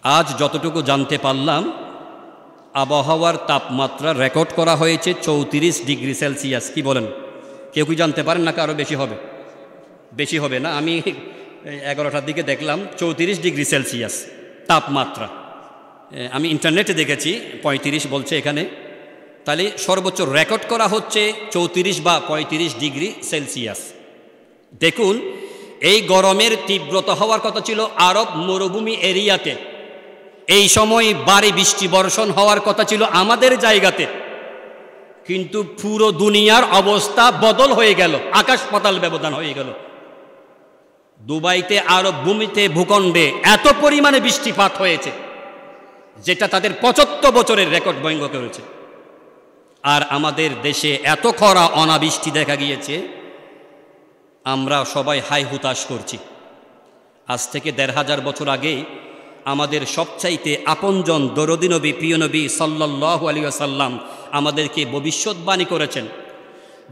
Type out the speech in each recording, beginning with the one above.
আজ যতটুকু জানতে পারলাম, আবহাওয়ার তাপমাত্রা রেকর্ড করা হয়েছে 34 ডিগ্রি সেলসিয়াস। কি বলেন? কেউ কি জানতে পারেন নাকি আরও বেশি হবে? বেশি হবে না? আমি 11টার দিকে দেখলাম 34 ডিগ্রি সেলসিয়াস তাপমাত্রা। আমি ইন্টারনেটে দেখেছি 35 বলছে এখানে। তাহলে সর্বোচ্চ রেকর্ড করা হচ্ছে 34 বা 35 ডিগ্রি সেলসিয়াস। দেখুন, এই গরমের তীব্রতা হওয়ার কথা ছিল আরব মরুভূমি এরিয়াতে, এই সময় ভারী বৃষ্টি বর্ষণ হওয়ার কথা ছিল আমাদের জায়গাতে, কিন্তু পুরো দুনিয়ার অবস্থা বদল হয়ে গেল, আকাশ পাতাল ব্যবধান হয়ে গেল। দুবাইতে আরব ভূমিতে ভূখণ্ডে এত পরিমাণে বৃষ্টিপাত হয়েছে যেটা তাদের 75 বছরের রেকর্ড ভঙ্গ করেছে। আর আমাদের দেশে এত খরা অনাবৃষ্টি দেখা গিয়েছে, আমরা সবাই হাই হুতাশ করছি। আজ থেকে 1500 বছর আগেই আমাদের সবচাইতে আপনজন দরদি নবী, প্রিয় নবী সাল্লাল্লাহু আলাইহি ওয়াসাল্লাম আমাদেরকে ভবিষ্যৎবাণী করেছেন,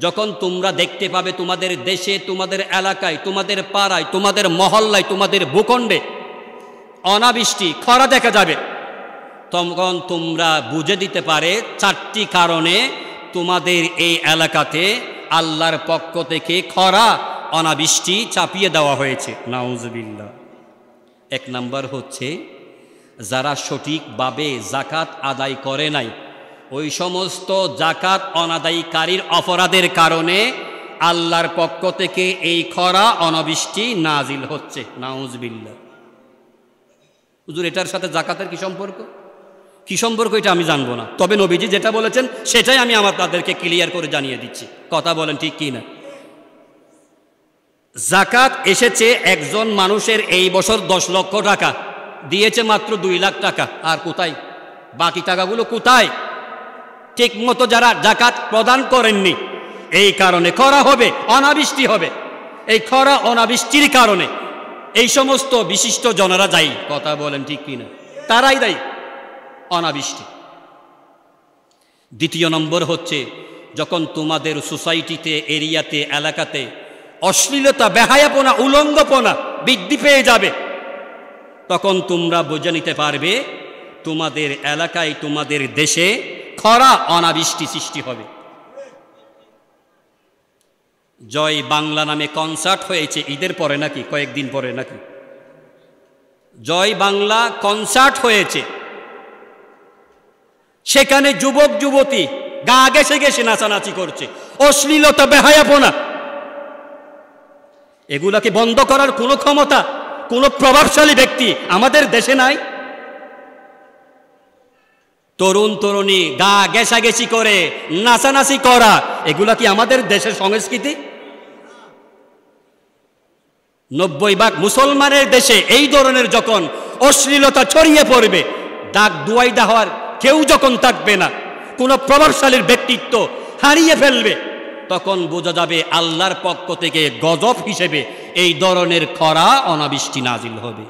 যখন তোমরা দেখতে পাবে তোমাদের দেশে, তোমাদের এলাকায়, তোমাদের পাড়ায়, তোমাদের মহল্লায়, তোমাদের ভূখণ্ডে অনাবৃষ্টি, খরা দেখা যাবে, তখন তোমরা বুঝে দিতে পারে 4টি কারণে তোমাদের এই এলাকাতে আল্লাহর পক্ষ থেকে খরা অনাবৃষ্টি চাপিয়ে দেওয়া হয়েছে। নাউজুবিল্লাহ। 1 নাম্বার হচ্ছে, যারা সঠিকভাবে জাকাত আদায় করে নাই, ওই সমস্ত জাকাত অনাদায়কারীর অপরাধের কারণে আল্লাহর পক্ষ থেকে এই খরা অনাবৃষ্টি নাজিল হচ্ছে। নাউজুবিল্লাহ। হুজুর, এটার সাথে জাকাতের কি সম্পর্ক? কি সম্পর্ক এটা আমি জানবো না, তবে নবীজি যেটা বলেছেন সেটাই আমি তাদেরকে ক্লিয়ার করে জানিয়ে দিচ্ছি। কথা বলেন ঠিক কি না? জাকাত এসেছে একজন মানুষের এই বছর 10 লক্ষ টাকা দিয়েছে, মাত্র 2 লাখ টাকা। আর কোথায় বাকি টাকাগুলো? কোথায়? ঠিক মতো যারা জাকাত প্রদান করেননি, এই কারণে খরা হবে, অনাবৃষ্টি হবে। এই খরা অনাবৃষ্টির কারণে এই সমস্ত বিশিষ্ট জনেরা দায়ী। কথা বলেন ঠিক কিনা? তারাই দায়ী অনাবৃষ্টি। 2 নম্বর হচ্ছে, যখন তোমাদের সোসাইটিতে, এরিয়াতে, এলাকাতে অশ্লীলতা, বেহায়াপনা, উলঙ্গপনা বৃদ্ধি পেয়ে যাবে, তখন তোমরা বুঝে নিতে পারবে তোমাদের এলাকায়, তোমাদের দেশে খরা অনাবৃষ্টি সৃষ্টি হবে। জয় বাংলা নামে কনসার্ট হয়েছে ঈদের পরে নাকি কয়েকদিন পরে নাকি? জয় বাংলা কনসার্ট হয়েছে, সেখানে যুবক যুবতী গা ঘেঁষে ঘেঁষে নাচানাচি করছে, অশ্লীলতা, বেহায়াপনা। এগুলাকে বন্ধ করার কোনো ক্ষমতা, কোনো প্রভাবশালী ব্যক্তি আমাদের দেশে নাই? তরুণ তরুণী গা ঘেঁষাঘেঁষি করে নাচানাচি করা, এগুলা কি আমাদের দেশের সংস্কৃতি? 90% মুসলমানের দেশে এই ধরনের যখন অশ্লীলতা ছড়িয়ে পড়বে, ডাক দুয়াই দেওয়ার কেউ যখন থাকবে না, কোনো প্রভাবশালীর ব্যক্তিত্ব হারিয়ে ফেলবে, তখন বোঝা যাবে আল্লাহর পক্ষ থেকে গজব হিসেবে এই ধরনের খরা অনাবৃষ্টি নাজিল হবে।